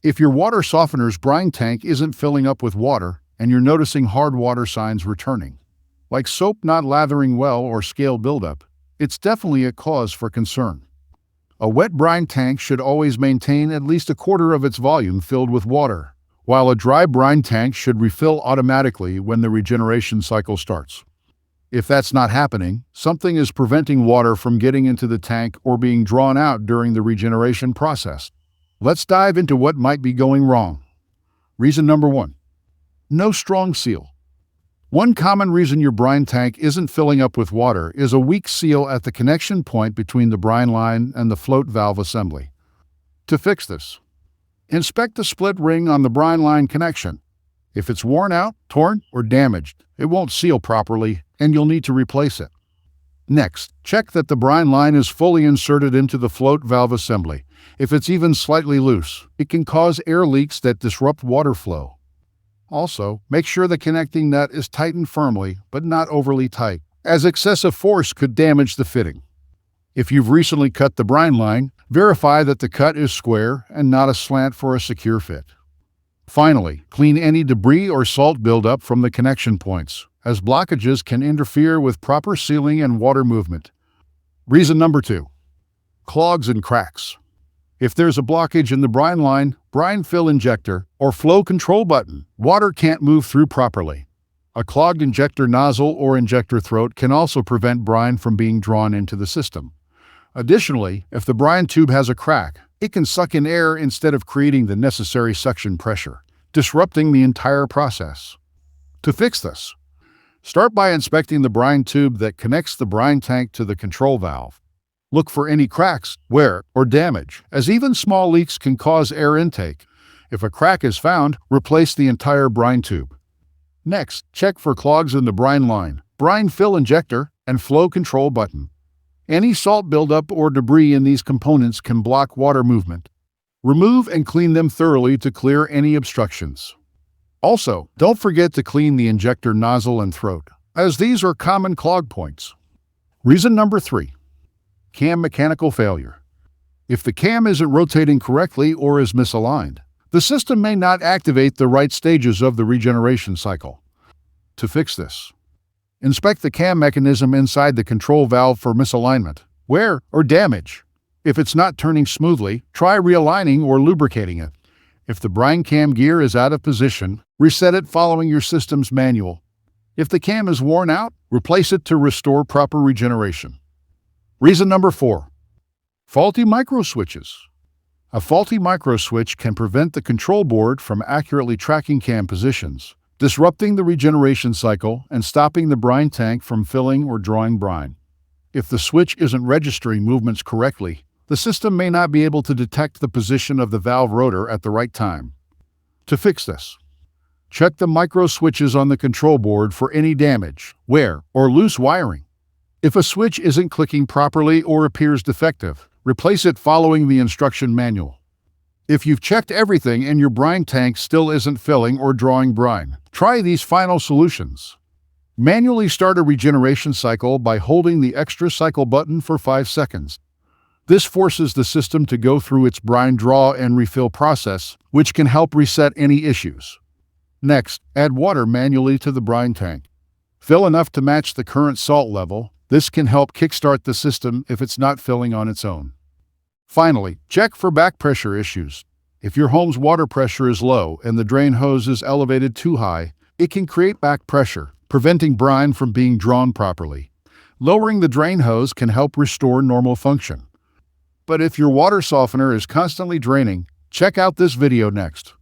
If your water softener's brine tank isn't filling up with water and you're noticing hard water signs returning, like soap not lathering well or scale buildup, it's definitely a cause for concern. A wet brine tank should always maintain at least a quarter of its volume filled with water, while a dry brine tank should refill automatically when the regeneration cycle starts. If that's not happening, something is preventing water from getting into the tank or being drawn out during the regeneration process. Let's dive into what might be going wrong. Reason number 1. No strong seal. One common reason your brine tank isn't filling up with water is a weak seal at the connection point between the brine line and the float valve assembly. To fix this, inspect the split ring on the brine line connection. If it's worn out, torn, or damaged, it won't seal properly and you'll need to replace it. Next, check that the brine line is fully inserted into the float valve assembly. If it's even slightly loose, it can cause air leaks that disrupt water flow. Also, make sure the connecting nut is tightened firmly, but not overly tight, as excessive force could damage the fitting. If you've recently cut the brine line, verify that the cut is square and not a slant for a secure fit. Finally, clean any debris or salt buildup from the connection points, as blockages can interfere with proper sealing and water movement. Reason number 2. Clogs and cracks. If there's a blockage in the brine line, brine fill injector, or flow control button, water can't move through properly. A clogged injector nozzle or injector throat can also prevent brine from being drawn into the system. Additionally, if the brine tube has a crack, it can suck in air instead of creating the necessary suction pressure, disrupting the entire process. To fix this, start by inspecting the brine tube that connects the brine tank to the control valve. Look for any cracks, wear, or damage, as even small leaks can cause air intake. If a crack is found, replace the entire brine tube. Next, check for clogs in the brine line, brine fill injector, and flow control button. Any salt buildup or debris in these components can block water movement. Remove and clean them thoroughly to clear any obstructions. Also, don't forget to clean the injector nozzle and throat, as these are common clog points. Reason number 3. Cam mechanical failure. If the cam isn't rotating correctly or is misaligned, the system may not activate the right stages of the regeneration cycle. To fix this, inspect the cam mechanism inside the control valve for misalignment, wear, or damage. If it's not turning smoothly, try realigning or lubricating it. If the brine cam gear is out of position, reset it following your system's manual. If the cam is worn out, replace it to restore proper regeneration. Reason number 4. Faulty microswitches. A faulty microswitch can prevent the control board from accurately tracking cam positions, disrupting the regeneration cycle and stopping the brine tank from filling or drawing brine. If the switch isn't registering movements correctly, the system may not be able to detect the position of the valve rotor at the right time. To fix this, check the microswitches on the control board for any damage, wear, or loose wiring. If a switch isn't clicking properly or appears defective, replace it following the instruction manual. If you've checked everything and your brine tank still isn't filling or drawing brine, try these final solutions. Manually start a regeneration cycle by holding the extra cycle button for 5 seconds. This forces the system to go through its brine draw and refill process, which can help reset any issues. Next, add water manually to the brine tank. Fill enough to match the current salt level. This can help kickstart the system if it's not filling on its own. Finally, check for back pressure issues. If your home's water pressure is low and the drain hose is elevated too high, it can create back pressure, preventing brine from being drawn properly. Lowering the drain hose can help restore normal function. But if your water softener is constantly draining, check out this video next.